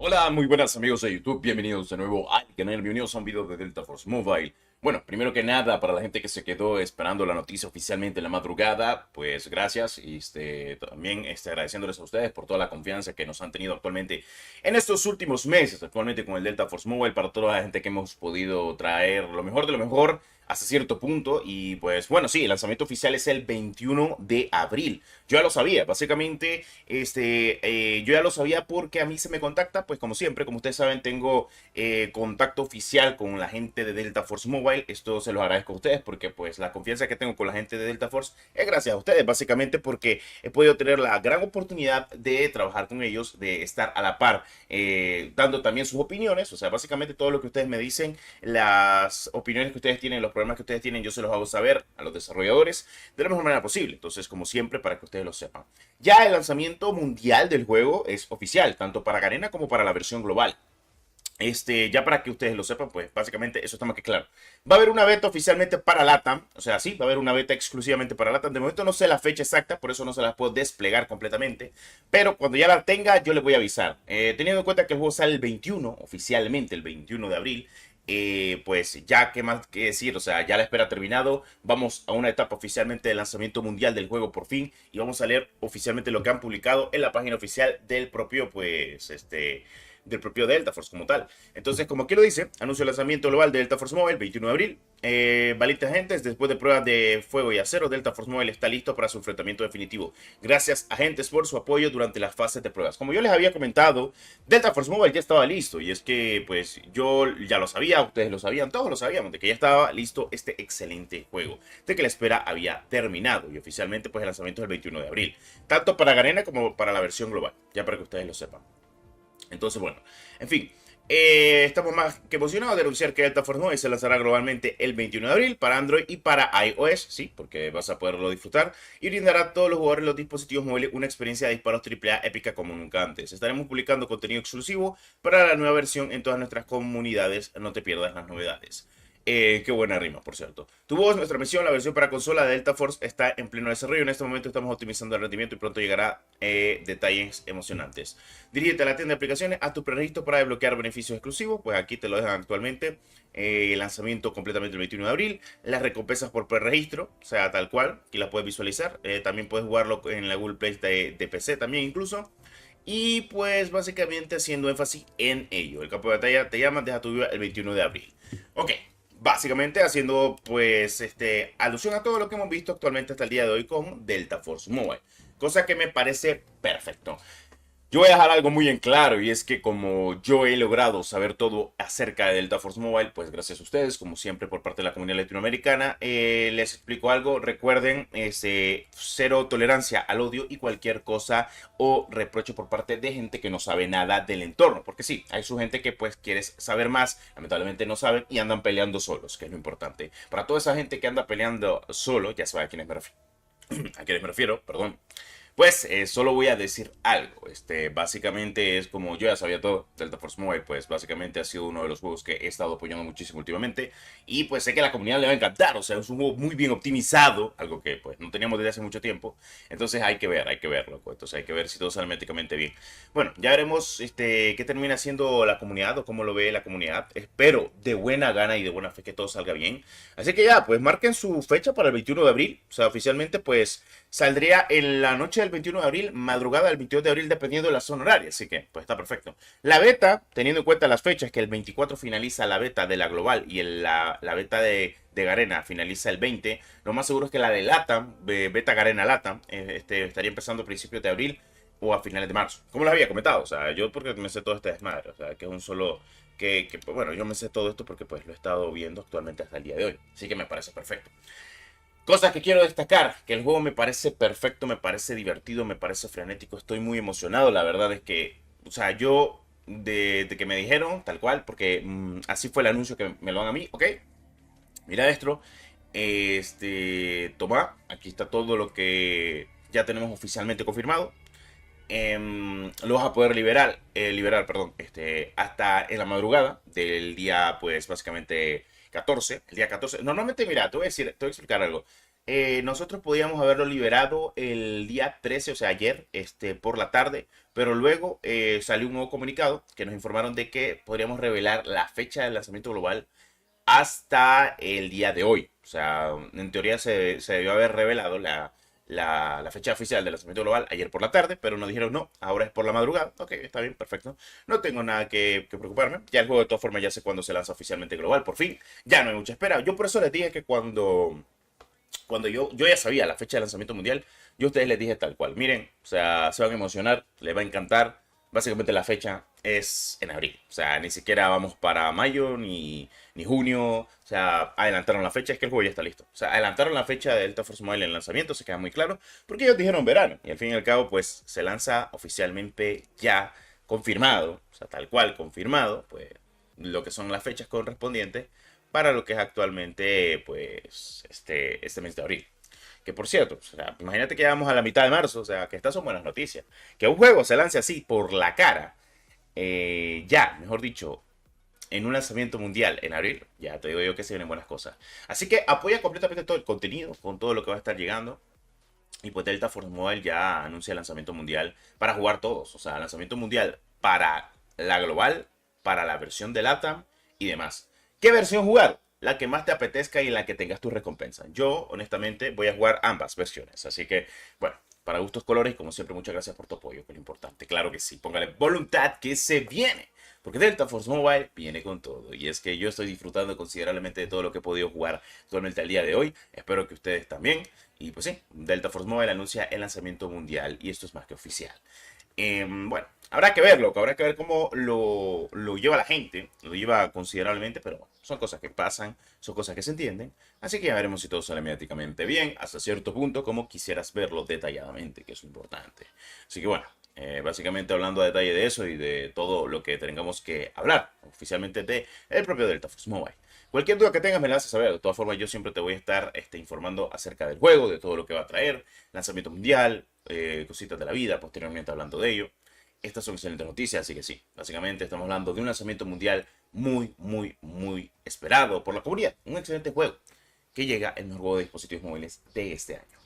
Hola, muy buenas amigos de YouTube, bienvenidos de nuevo al canal, bienvenidos a un video de Delta Force Mobile. Bueno, primero que nada, para la gente que se quedó esperando la noticia oficialmente en la madrugada, pues gracias y también agradeciéndoles a ustedes por toda la confianza que nos han tenido actualmente en estos últimos meses, actualmente con el Delta Force Mobile, para toda la gente que hemos podido traer lo mejor de lo mejor hasta cierto punto. Y pues bueno, sí, el lanzamiento oficial es el 21 de abril. Yo ya lo sabía, básicamente, yo ya lo sabía porque a mí se me contacta, pues como siempre, como ustedes saben, tengo contacto oficial con la gente de Delta Force Mobile. Esto se los agradezco a ustedes porque pues la confianza que tengo con la gente de Delta Force es gracias a ustedes, básicamente porque he podido tener la gran oportunidad de trabajar con ellos, de estar a la par, dando también sus opiniones. O sea, básicamente todo lo que ustedes me dicen, las opiniones que ustedes tienen, los problemas que ustedes tienen, yo se los hago saber a los desarrolladores de la mejor manera posible. Entonces, como siempre, para que ustedes lo sepan. Ya el lanzamiento mundial del juego es oficial, tanto para Garena como para la versión global. Ya para que ustedes lo sepan, pues básicamente eso está más que claro. Va a haber una beta oficialmente para LATAM, o sea, sí, va a haber una beta exclusivamente para LATAM. De momento no sé la fecha exacta, por eso no se la puedo desplegar completamente. Pero cuando ya la tenga, yo les voy a avisar. Teniendo en cuenta que el juego sale el 21, oficialmente el 21 de abril. Pues ya qué más que decir, o sea, ya la espera ha terminado, vamos a una etapa oficialmente de lanzamiento mundial del juego por fin, y vamos a leer oficialmente lo que han publicado en la página oficial del propio, pues, del propio Delta Force como tal. Entonces, como aquí lo dice, anuncio el lanzamiento global de Delta Force Mobile, 21 de abril. Valientes agentes, después de pruebas de fuego y acero, Delta Force Mobile está listo para su enfrentamiento definitivo. Gracias, agentes, por su apoyo durante las fases de pruebas. Como yo les había comentado, Delta Force Mobile ya estaba listo, y es que, pues, yo ya lo sabía, ustedes lo sabían, todos lo sabíamos, de que ya estaba listo este excelente juego, de que la espera había terminado, y oficialmente, pues, el lanzamiento es el 21 de abril, tanto para Garena como para la versión global, ya para que ustedes lo sepan. Entonces, bueno, en fin, estamos más que emocionados de anunciar que Delta Force Mobile se lanzará globalmente el 21 de abril para Android y para iOS, sí, porque vas a poderlo disfrutar, y brindará a todos los jugadores de los dispositivos móviles una experiencia de disparos AAA épica como nunca antes. Estaremos publicando contenido exclusivo para la nueva versión en todas nuestras comunidades, no te pierdas las novedades. Qué buena rima, por cierto. Tu voz, nuestra misión, la versión para consola de Delta Force está en pleno desarrollo. En este momento estamos optimizando el rendimiento y pronto llegará detalles emocionantes. Dirígete a la tienda de aplicaciones, haz tu preregistro para desbloquear beneficios exclusivos. Pues aquí te lo dejan actualmente. El lanzamiento completamente el 21 de abril. Las recompensas por preregistro, o sea, tal cual. Aquí las puedes visualizar. También puedes jugarlo en la Google Play de PC también incluso. Y pues básicamente haciendo énfasis en ello. El campo de batalla te llama, deja tu vida el 21 de abril. Ok. Básicamente haciendo pues alusión a todo lo que hemos visto actualmente hasta el día de hoy con Delta Force Mobile. Cosa que me parece perfecto. Yo voy a dejar algo muy en claro, y es que como yo he logrado saber todo acerca de Delta Force Mobile, pues gracias a ustedes, como siempre por parte de la comunidad latinoamericana, les explico algo. Recuerden, cero tolerancia al odio y cualquier cosa o reproche por parte de gente que no sabe nada del entorno. Porque sí, hay su gente que pues quiere saber más, lamentablemente no saben y andan peleando solos, que es lo importante. Para toda esa gente que anda peleando solo, ya sabe a quiénes me refiero, a quienes me refiero, perdón. Pues solo voy a decir algo. Básicamente es como yo ya sabía todo. Delta Force Mobile, pues básicamente ha sido uno de los juegos que he estado apoyando muchísimo últimamente. Y pues sé que a la comunidad le va a encantar. O sea, es un juego muy bien optimizado. Algo que pues no teníamos desde hace mucho tiempo. Entonces hay que ver, hay que verlo. Entonces hay que ver si todo sale métricamente bien. Bueno, ya veremos qué termina haciendo la comunidad o cómo lo ve la comunidad. Espero de buena gana y de buena fe que todo salga bien. Así que ya, pues marquen su fecha para el 21 de abril. O sea, oficialmente pues saldría en la noche del 21 de abril, madrugada del 22 de abril, dependiendo de la zona horaria. Así que, pues está perfecto. La beta, teniendo en cuenta las fechas, que el 24 finaliza la beta de la global y la beta de Garena finaliza el 20, lo más seguro es que la de LATAM, beta Garena LATAM, estaría empezando a principios de abril o a finales de marzo. Como les había comentado, o sea, yo porque me sé todo este desmadre, o sea, que es un solo... pues, bueno, yo me sé todo esto porque pues lo he estado viendo actualmente hasta el día de hoy. Así que me parece perfecto. Cosas que quiero destacar, que el juego me parece perfecto, me parece divertido, me parece frenético, estoy muy emocionado. La verdad es que, o sea, yo de que me dijeron tal cual, porque así fue el anuncio que me lo dan a mí, ok, mira esto, toma, aquí está todo lo que ya tenemos oficialmente confirmado. Lo vas a poder liberar, perdón, hasta en la madrugada del día, pues básicamente 14, el día 14. Normalmente, mira, te voy a decir, te voy a explicar algo. nosotros podíamos haberlo liberado el día 13, o sea, ayer, por la tarde, pero luego salió un nuevo comunicado que nos informaron de que podríamos revelar la fecha del lanzamiento global hasta el día de hoy. O sea, en teoría se debió haber revelado la fecha oficial del lanzamiento global ayer por la tarde, pero nos dijeron no, ahora es por la madrugada. Ok, está bien, perfecto. No tengo nada que preocuparme. Ya el juego de todas formas ya sé cuándo se lanza oficialmente global, por fin. Ya no hay mucha espera. Yo por eso les dije que cuando yo ya sabía la fecha de lanzamiento mundial, yo a ustedes les dije tal cual. Miren, o sea, se van a emocionar, les va a encantar. Básicamente la fecha es en abril. O sea, ni siquiera vamos para mayo ni junio. O sea, adelantaron la fecha, es que el juego ya está listo. O sea, adelantaron la fecha de Delta Force Mobile en el lanzamiento, se queda muy claro. Porque ellos dijeron verano. Y al fin y al cabo, pues se lanza oficialmente ya confirmado. O sea, tal cual confirmado. Pues lo que son las fechas correspondientes para lo que es actualmente, pues, este mes de abril. Que por cierto, o sea, imagínate que ya vamos a la mitad de marzo, o sea, que estas son buenas noticias. Que un juego se lance así por la cara, ya, mejor dicho, en un lanzamiento mundial en abril, ya te digo yo que se vienen buenas cosas. Así que apoya completamente todo el contenido, con todo lo que va a estar llegando. Y pues Delta Force Mobile ya anuncia el lanzamiento mundial para jugar todos. O sea, lanzamiento mundial para la global, para la versión de LATAM y demás. ¿Qué versión jugar? La que más te apetezca y en la que tengas tu recompensa. Yo, honestamente, voy a jugar ambas versiones. Así que, bueno, para gustos colores, como siempre, muchas gracias por tu apoyo, que es lo importante. Claro que sí, póngale voluntad que se viene. Porque Delta Force Mobile viene con todo. Y es que yo estoy disfrutando considerablemente de todo lo que he podido jugar actualmente al día de hoy. Espero que ustedes también. Y pues sí, Delta Force Mobile anuncia el lanzamiento mundial. Y esto es más que oficial. Bueno, habrá que verlo, habrá que ver cómo lo lleva la gente, lo lleva considerablemente, pero son cosas que pasan, son cosas que se entienden, así que ya veremos si todo sale mediáticamente bien, hasta cierto punto, como quisieras verlo detalladamente, que es lo importante. Así que bueno, básicamente hablando a detalle de eso y de todo lo que tengamos que hablar oficialmente de el propio Delta Force Mobile. Cualquier duda que tengas me la haces saber. De todas formas, yo siempre te voy a estar informando acerca del juego, de todo lo que va a traer, lanzamiento mundial, cositas de la vida, posteriormente hablando de ello. Estas son excelentes noticias, así que sí, básicamente estamos hablando de un lanzamiento mundial muy, muy, muy esperado por la comunidad. Un excelente juego que llega el mejor juego de dispositivos móviles de este año.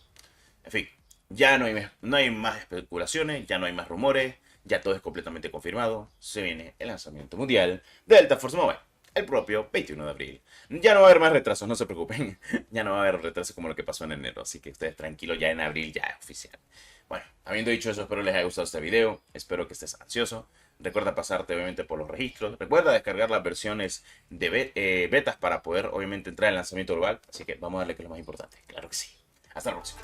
En fin, ya no hay más especulaciones, ya no hay más rumores, ya todo es completamente confirmado. Se viene el lanzamiento mundial de Delta Force Mobile, el propio 21 de abril. Ya no va a haber más retrasos, no se preocupen. Ya no va a haber retrasos como lo que pasó en enero, así que ustedes tranquilos, ya en abril ya es oficial. Bueno, habiendo dicho eso, espero les haya gustado este video, espero que estés ansioso. Recuerda pasarte obviamente por los registros, recuerda descargar las versiones de betas para poder obviamente entrar en el lanzamiento global, así que vamos a darle que es lo más importante, claro que sí. Hasta la próxima.